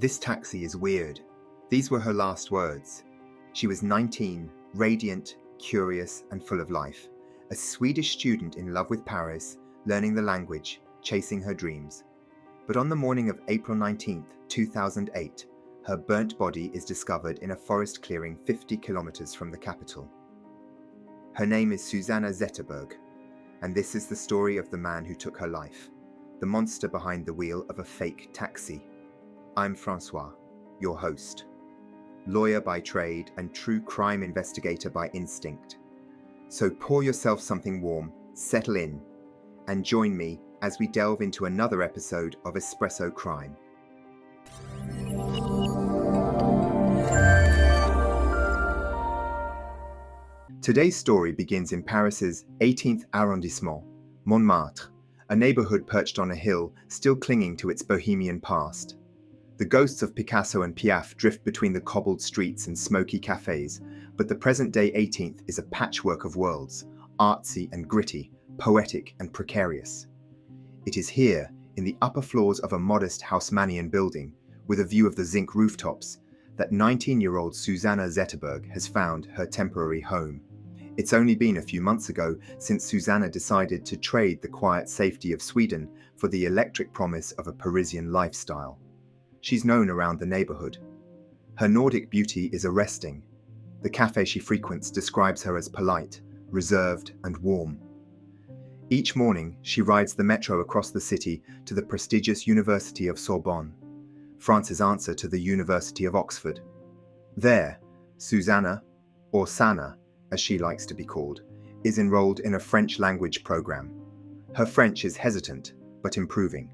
This taxi is weird. These were her last words. She was 19, radiant, curious, and full of life. A Swedish student in love with Paris, learning the language, chasing her dreams. But on the morning of April 19th, 2008, her burnt body is discovered in a forest clearing 50 kilometers from the capital. Her name is Susanna Zetterberg, and this is the story of the man who took her life, the monster behind the wheel of a fake taxi. I'm Francois, your host, lawyer by trade and true crime investigator by instinct. So pour yourself something warm, settle in, and join me as we delve into another episode of Espresso Crime. Today's story begins in Paris's 18th arrondissement, Montmartre, a neighborhood perched on a hill still clinging to its bohemian past. The ghosts of Picasso and Piaf drift between the cobbled streets and smoky cafes, but the present-day 18th is a patchwork of worlds, artsy and gritty, poetic and precarious. It is here, in the upper floors of a modest Haussmannian building, with a view of the zinc rooftops, that 19-year-old Susanna Zetterberg has found her temporary home. It's only been a few months ago since Susanna decided to trade the quiet safety of Sweden for the electric promise of a Parisian lifestyle. She's known around the neighborhood. Her Nordic beauty is arresting. The cafe she frequents describes her as polite, reserved, and warm. Each morning, she rides the metro across the city to the prestigious University of Sorbonne, France's answer to the University of Oxford. There, Susanna, or Sana, as she likes to be called, is enrolled in a French language program. Her French is hesitant, but improving.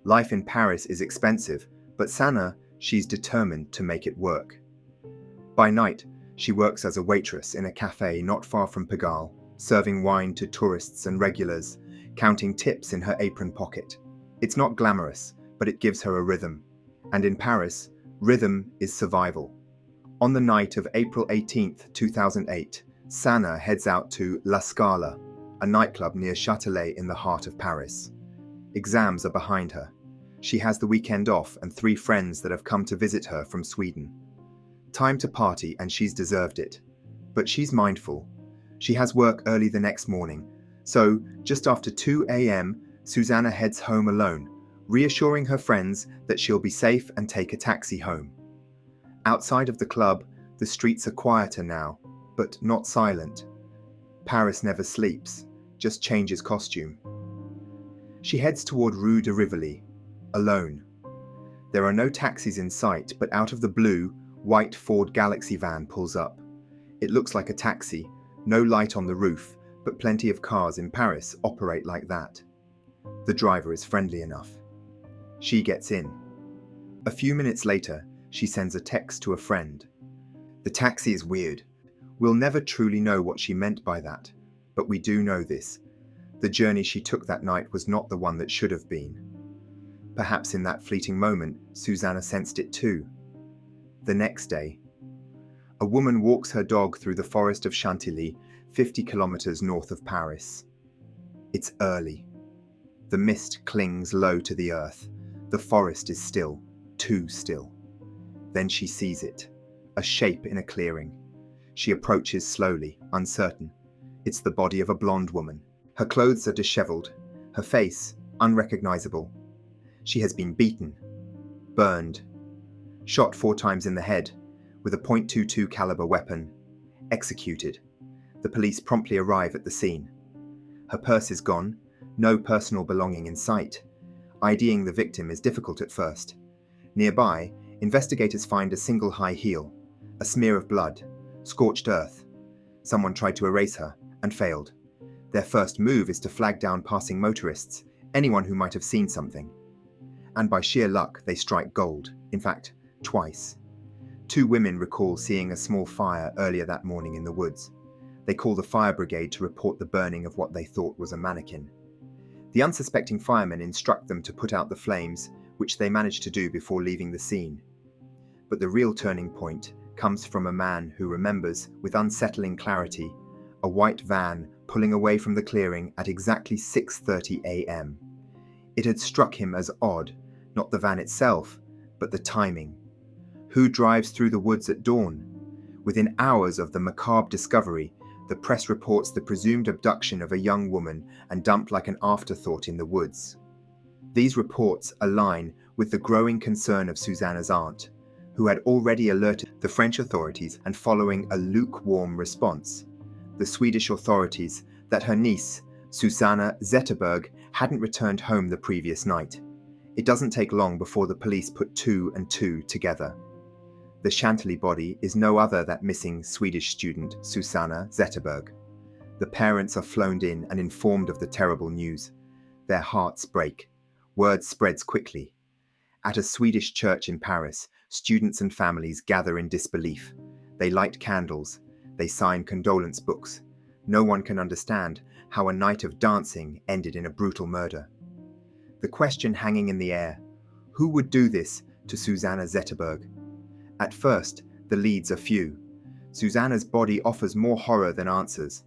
Life in Paris is expensive, but Sana, she's determined to make it work. By night, she works as a waitress in a cafe not far from Pigalle, serving wine to tourists and regulars, counting tips in her apron pocket. It's not glamorous, but it gives her a rhythm. And in Paris, rhythm is survival. On the night of April 18th, 2008, Sana heads out to La Scala, a nightclub near Châtelet in the heart of Paris. Exams are behind her. She has the weekend off and 3 friends that have come to visit her from Sweden. Time to party, and she's deserved it. But she's mindful. She has work early the next morning, so just after 2 a.m., Susanna heads home alone, reassuring her friends that she'll be safe and take a taxi home. Outside of the club, the streets are quieter now, but not silent. Paris never sleeps, just changes costume. She heads toward Rue de Rivoli, alone. There are no taxis in sight, but out of the blue, white Ford Galaxy van pulls up. It looks like a taxi, no light on the roof, but plenty of cars in Paris operate like that. The driver is friendly enough. She gets in. A few minutes later, she sends a text to a friend. The taxi is weird. We'll never truly know what she meant by that, but we do know this. The journey she took that night was not the one that should have been. Perhaps in that fleeting moment, Susanna sensed it too. The next day, a woman walks her dog through the forest of Chantilly, 50 kilometers north of Paris. It's early. The mist clings low to the earth. The forest is still, too still. Then she sees it, a shape in a clearing. She approaches slowly, uncertain. It's the body of a blonde woman. Her clothes are disheveled, her face unrecognizable. She has been beaten, burned, shot 4 times in the head with a .22 caliber weapon, executed. The police promptly arrive at the scene. Her purse is gone, no personal belonging in sight. IDing the victim is difficult at first. Nearby, investigators find a single high heel, a smear of blood, scorched earth. Someone tried to erase her and failed. Their first move is to flag down passing motorists, anyone who might have seen something. And by sheer luck, they strike gold, in fact, twice. 2 women recall seeing a small fire earlier that morning in the woods. They call the fire brigade to report the burning of what they thought was a mannequin. The unsuspecting firemen instruct them to put out the flames, which they manage to do before leaving the scene. But the real turning point comes from a man who remembers, with unsettling clarity, a white van pulling away from the clearing at exactly 6:30 a.m. It had struck him as odd, not the van itself, But the timing. Who drives through the woods at dawn? Within hours of the macabre discovery, the press reports the presumed abduction of a young woman and dumped like an afterthought in the woods. These reports align with the growing concern of Susanna's aunt, who had already alerted the French authorities, and following a lukewarm response, the Swedish authorities, that her niece, Susanna Zetterberg, hadn't returned home the previous night. It doesn't take long before the police put two and two together. The Chantilly body is no other than missing Swedish student Susanna Zetterberg. The parents are flown in and informed of the terrible news. Their hearts break. Word spreads quickly. At a Swedish church in Paris, students and families gather in disbelief. They light candles. They sign condolence books. No one can understand how a night of dancing ended in a brutal murder. The question hanging in the air: who would do this to Susanna Zetterberg? At first, the leads are few. Susanna's body offers more horror than answers.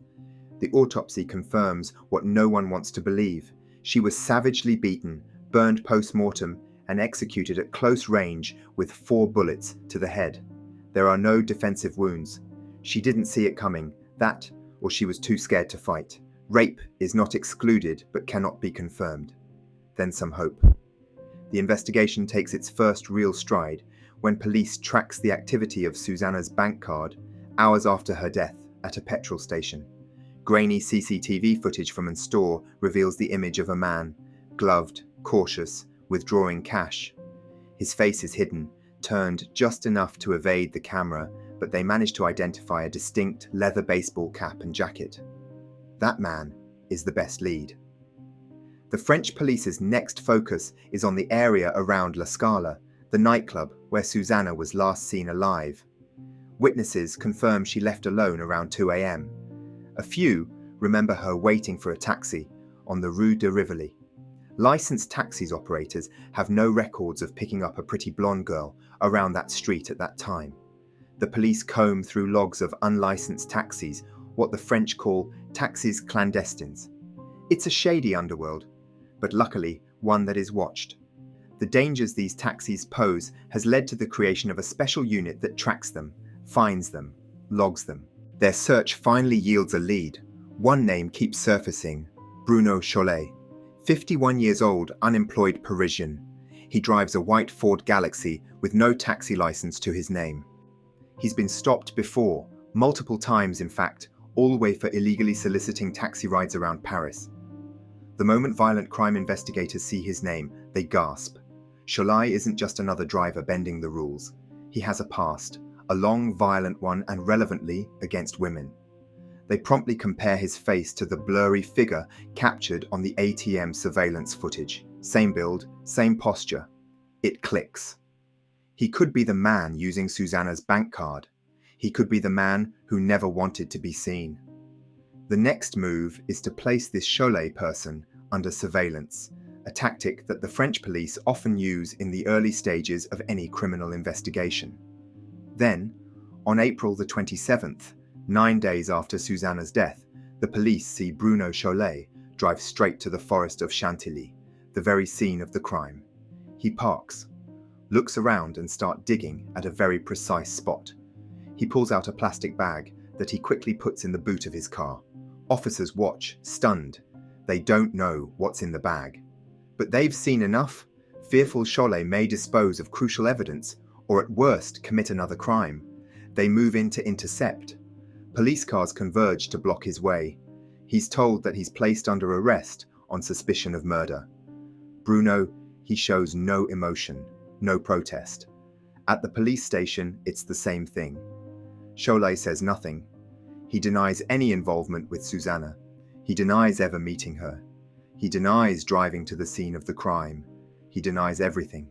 The autopsy confirms what no one wants to believe. She was savagely beaten, burned post-mortem, and executed at close range with 4 bullets to the head. There are no defensive wounds. She didn't see it coming, that, or she was too scared to fight. Rape is not excluded but cannot be confirmed. Then some hope. The investigation takes its first real stride when police tracks the activity of Susanna's bank card hours after her death at a petrol station. Grainy CCTV footage from a store reveals the image of a man, gloved, cautious, withdrawing cash. His face is hidden, turned just enough to evade the camera, but they manage to identify a distinct leather baseball cap and jacket. That man is the best lead. The French police's next focus is on the area around La Scala, the nightclub where Susanna was last seen alive. Witnesses confirm she left alone around 2 a.m. A few remember her waiting for a taxi on the Rue de Rivoli. Licensed taxi operators have no records of picking up a pretty blonde girl around that street at that time. The police comb through logs of unlicensed taxis, what the French call taxis clandestines. It's a shady underworld, but luckily one that is watched. The dangers these taxis pose has led to the creation of a special unit that tracks them, finds them, logs them. Their search finally yields a lead. One name keeps surfacing: Bruno Cholet. 51 years old, unemployed Parisian. He drives a white Ford Galaxy with no taxi license to his name. He's been stopped before, multiple times in fact, all the way for illegally soliciting taxi rides around Paris. The moment violent crime investigators see his name, they gasp. Cholet isn't just another driver bending the rules. He has a past, a long, violent one, and relevantly against women. They promptly compare his face to the blurry figure captured on the ATM surveillance footage. Same build, same posture. It clicks. He could be the man using Susanna's bank card. He could be the man who never wanted to be seen. The next move is to place this Cholet person under surveillance, a tactic that the French police often use in the early stages of any criminal investigation. Then, on April the 27th, 9 days after Susanna's death, the police see Bruno Cholet drive straight to the forest of Chantilly, the very scene of the crime. He parks, looks around and starts digging at a very precise spot. He pulls out a plastic bag that he quickly puts in the boot of his car. Officers watch, stunned. They don't know what's in the bag. But they've seen enough. Fearful Cholet may dispose of crucial evidence, or at worst commit another crime. They move in to intercept. Police cars converge to block his way. He's told that he's placed under arrest on suspicion of murder. Bruno, he shows no emotion, no protest. At the police station, it's the same thing. Cholet says nothing. He denies any involvement with Susanna. He denies ever meeting her. He denies driving to the scene of the crime. He denies everything.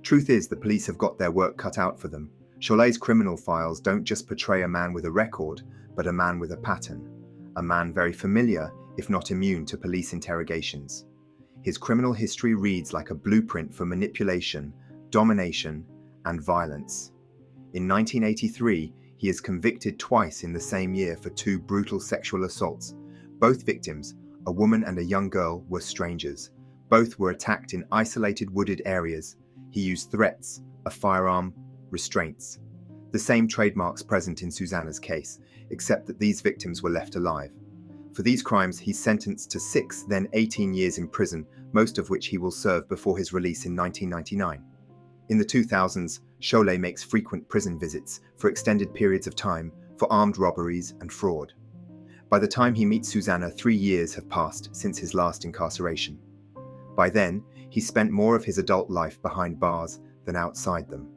Truth is, the police have got their work cut out for them. Cholet's criminal files don't just portray a man with a record, but a man with a pattern. A man very familiar, if not immune to police interrogations. His criminal history reads like a blueprint for manipulation, domination, and violence. In 1983, he is convicted twice in the same year for 2 brutal sexual assaults. Both victims, a woman and a young girl, were strangers. Both were attacked in isolated wooded areas. He used threats, a firearm, restraints. The same trademarks present in Susanna's case, except that these victims were left alive. For these crimes, he's sentenced to 6, then 18 years in prison, most of which he will serve before his release in 1999. In the 2000s, Cholet makes frequent prison visits for extended periods of time for armed robberies and fraud. By the time he meets Susanna, 3 years have passed since his last incarceration. By then, he spent more of his adult life behind bars than outside them.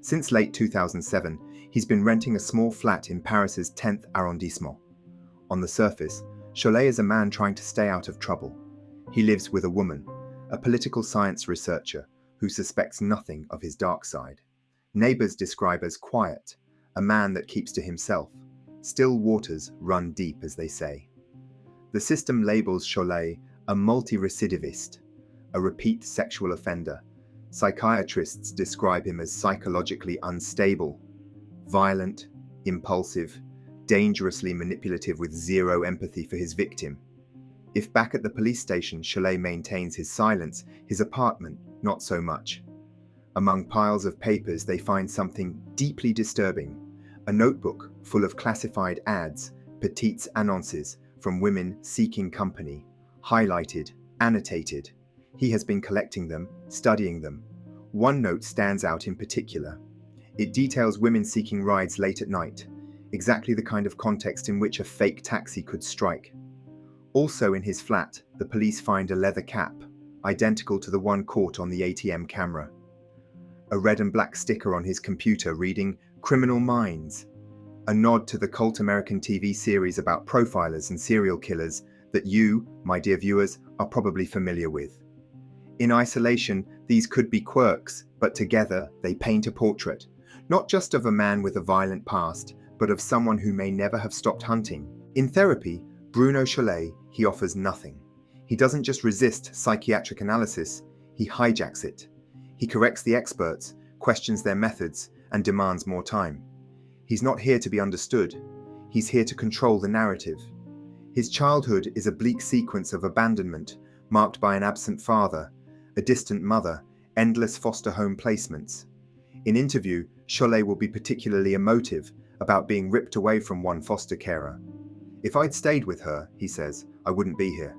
Since late 2007, he's been renting a small flat in Paris's 10th arrondissement. On the surface, Cholet is a man trying to stay out of trouble. He lives with a woman, a political science researcher, who suspects nothing of his dark side. Neighbors describe as quiet, a man that keeps to himself. Still waters run deep, as they say. The system labels Cholet a multi-recidivist, a repeat sexual offender. Psychiatrists describe him as psychologically unstable, violent, impulsive, dangerously manipulative with zero empathy for his victim. If back at the police station Cholet maintains his silence, his apartment not so much. Among piles of papers they find something deeply disturbing, a notebook full of classified ads, petites annonces from women seeking company, highlighted, annotated. He has been collecting them, studying them. One note stands out in particular. It details women seeking rides late at night, exactly the kind of context in which a fake taxi could strike. Also in his flat, the police find a leather cap, identical to the one caught on the ATM camera. A red and black sticker on his computer reading "Criminal Minds," a nod to the cult American TV series about profilers and serial killers that you, my dear viewers, are probably familiar with. In isolation, these could be quirks, but together they paint a portrait, not just of a man with a violent past, but of someone who may never have stopped hunting. In therapy, Bruno Cholet, he offers nothing. He doesn't just resist psychiatric analysis, he hijacks it. He corrects the experts, questions their methods, and demands more time. He's not here to be understood. He's here to control the narrative. His childhood is a bleak sequence of abandonment, marked by an absent father, a distant mother, endless foster home placements. In interview, Cholet will be particularly emotive about being ripped away from one foster carer. "If I'd stayed with her," he says, "I wouldn't be here."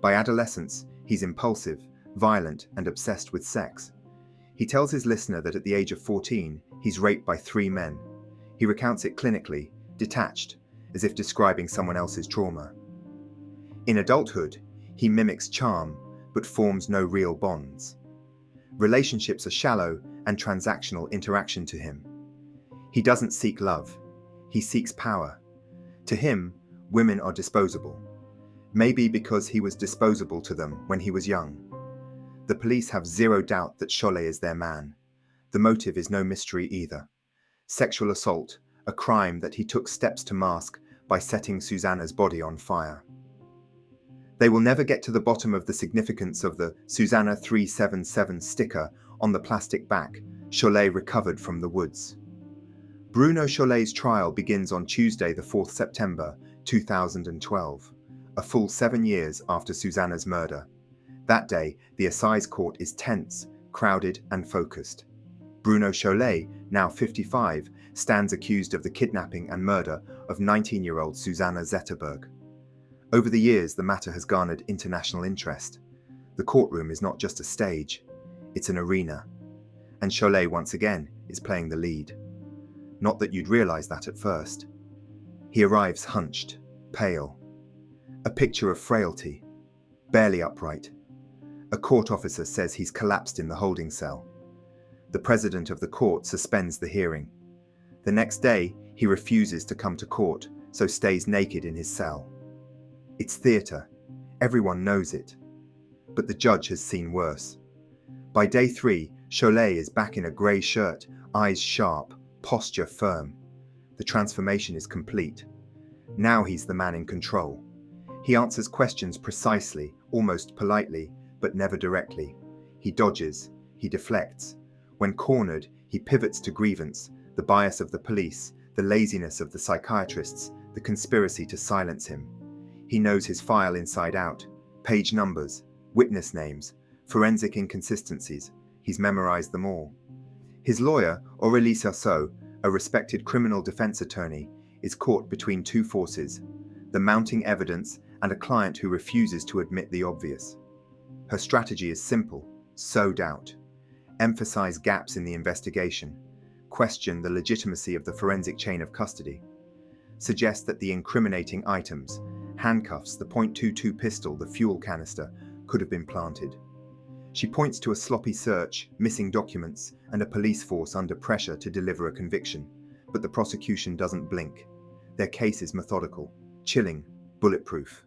By adolescence, he's impulsive, violent, and obsessed with sex. He tells his listener that at the age of 14, he's raped by 3 men. He recounts it clinically, detached, as if describing someone else's trauma. In adulthood, he mimics charm, but forms no real bonds. Relationships are shallow and transactional interaction to him. He doesn't seek love. He seeks power. To him, women are disposable. Maybe because he was disposable to them when he was young. The police have zero doubt that Cholet is their man. The motive is no mystery either. Sexual assault, a crime that he took steps to mask by setting Susanna's body on fire. They will never get to the bottom of the significance of the Susanna 377 sticker on the plastic back Cholet recovered from the woods. Bruno Cholet's trial begins on Tuesday, the 4th September 2012, a full 7 years after Susanna's murder. That day, the assize court is tense, crowded, and focused. Bruno Cholet, now 55, stands accused of the kidnapping and murder of 19-year-old Susanna Zetterberg. Over the years, the matter has garnered international interest. The courtroom is not just a stage, it's an arena. And Cholet, once again, is playing the lead. Not that you'd realize that at first. He arrives hunched, pale. A picture of frailty, barely upright. A court officer says he's collapsed in the holding cell. The president of the court suspends the hearing. The next day, he refuses to come to court, so stays naked in his cell. It's theatre. Everyone knows it. But the judge has seen worse. By day 3, Cholet is back in a grey shirt, eyes sharp, posture firm. The transformation is complete. Now he's the man in control. He answers questions precisely, almost politely, but never directly. He dodges, he deflects. When cornered, he pivots to grievance, the bias of the police, the laziness of the psychiatrists, the conspiracy to silence him. He knows his file inside out, page numbers, witness names, Forensic inconsistencies. He's memorized them all. His lawyer, Aurélie Sarceau, a respected criminal defense attorney, is caught between two forces, the mounting evidence and a client who refuses to admit the obvious. Her strategy is simple: sow doubt, emphasize gaps in the investigation, question the legitimacy of the forensic chain of custody, suggest that the incriminating items, handcuffs, the .22 pistol, the fuel canister, could have been planted. She points to a sloppy search, missing documents, and a police force under pressure to deliver a conviction, but the prosecution doesn't blink. Their case is methodical, chilling, bulletproof.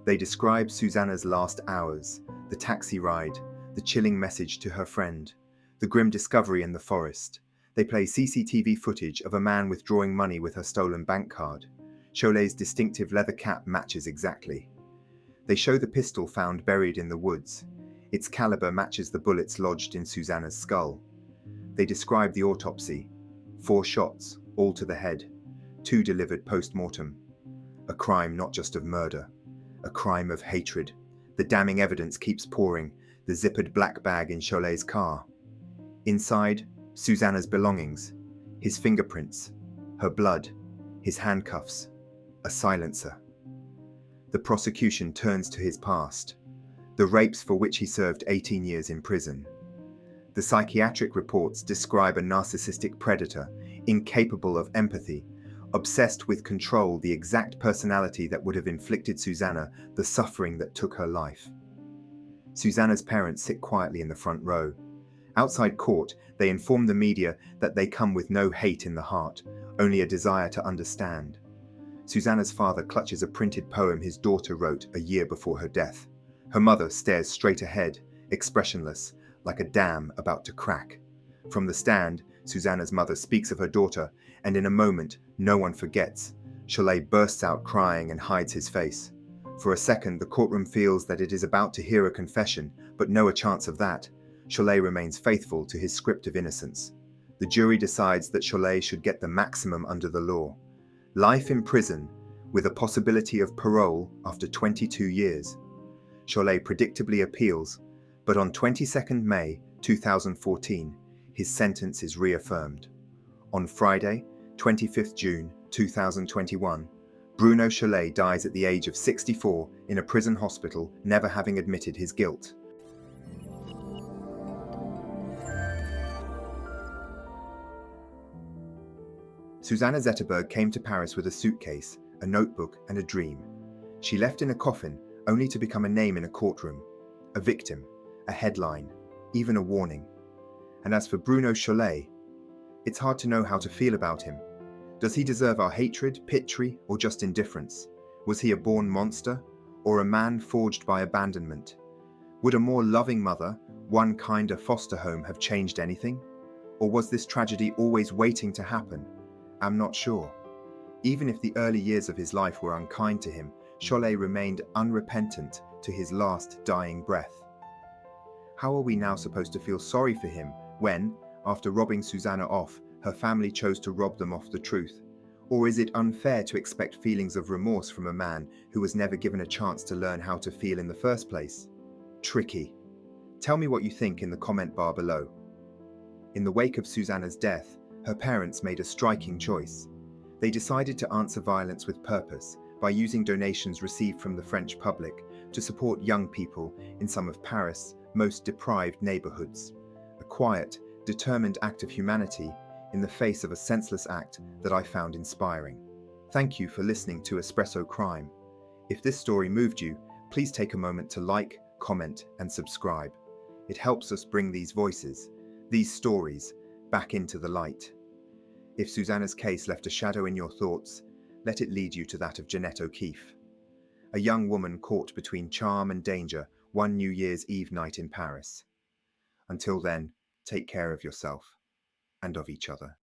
They describe Susanna's last hours, the taxi ride, the chilling message to her friend, the grim discovery in the forest. They play CCTV footage of a man withdrawing money with her stolen bank card. Cholet's distinctive leather cap matches exactly. They show the pistol found buried in the woods. Its caliber matches the bullets lodged in Susanna's skull. They describe the autopsy: 4 shots, all to the head, 2 delivered post-mortem. A crime not just of murder, a crime of hatred. The damning evidence keeps pouring, the zippered black bag in Cholet's car. Inside, Susanna's belongings, his fingerprints, her blood, his handcuffs, a silencer. The prosecution turns to his past, the rapes for which he served 18 years in prison. The psychiatric reports describe a narcissistic predator, incapable of empathy, obsessed with control, the exact personality that would have inflicted Susanna the suffering that took her life. Susanna's parents sit quietly in the front row. Outside court, they inform the media that they come with no hate in the heart, only a desire to understand. Susanna's father clutches a printed poem his daughter wrote a year before her death. Her mother stares straight ahead, expressionless, like a dam about to crack. From the stand, Susanna's mother speaks of her daughter, and in a moment, no one forgets. Cholet bursts out crying and hides his face. For a second, the courtroom feels that it is about to hear a confession, but no a chance of that. Cholet remains faithful to his script of innocence. The jury decides that Cholet should get the maximum under the law: life in prison, with a possibility of parole after 22 years. Cholet predictably appeals, but on 22nd May 2014, his sentence is reaffirmed. On Friday, 25th June 2021, Bruno Cholet dies at the age of 64 in a prison hospital, never having admitted his guilt. Susanna Zetterberg came to Paris with a suitcase, a notebook, and a dream. She left in a coffin, only to become a name in a courtroom, a victim, a headline, even a warning. And as for Bruno Cholet, it's hard to know how to feel about him. Does he deserve our hatred, pity, or just indifference? Was he a born monster, or a man forged by abandonment? Would a more loving mother, one kinder foster home, have changed anything? Or was this tragedy always waiting to happen? I'm not sure. Even if the early years of his life were unkind to him, Cholet remained unrepentant to his last dying breath. How are we now supposed to feel sorry for him when, after robbing Susanna off, her family chose to rob them of the truth? Or is it unfair to expect feelings of remorse from a man who was never given a chance to learn how to feel in the first place? Tricky. Tell me what you think in the comment bar below. In the wake of Susanna's death, her parents made a striking choice. They decided to answer violence with purpose by using donations received from the French public to support young people in some of Paris' most deprived neighborhoods. A quiet, determined act of humanity in the face of a senseless act that I found inspiring. Thank you for listening to Espresso Crime. If this story moved you, please take a moment to like, comment, and subscribe. It helps us bring these voices, these stories, back into the light. If Susanna's case left a shadow in your thoughts, let it lead you to that of Jeanette O'Keefe, a young woman caught between charm and danger one New Year's Eve night in Paris. Until then, take care of yourself and of each other.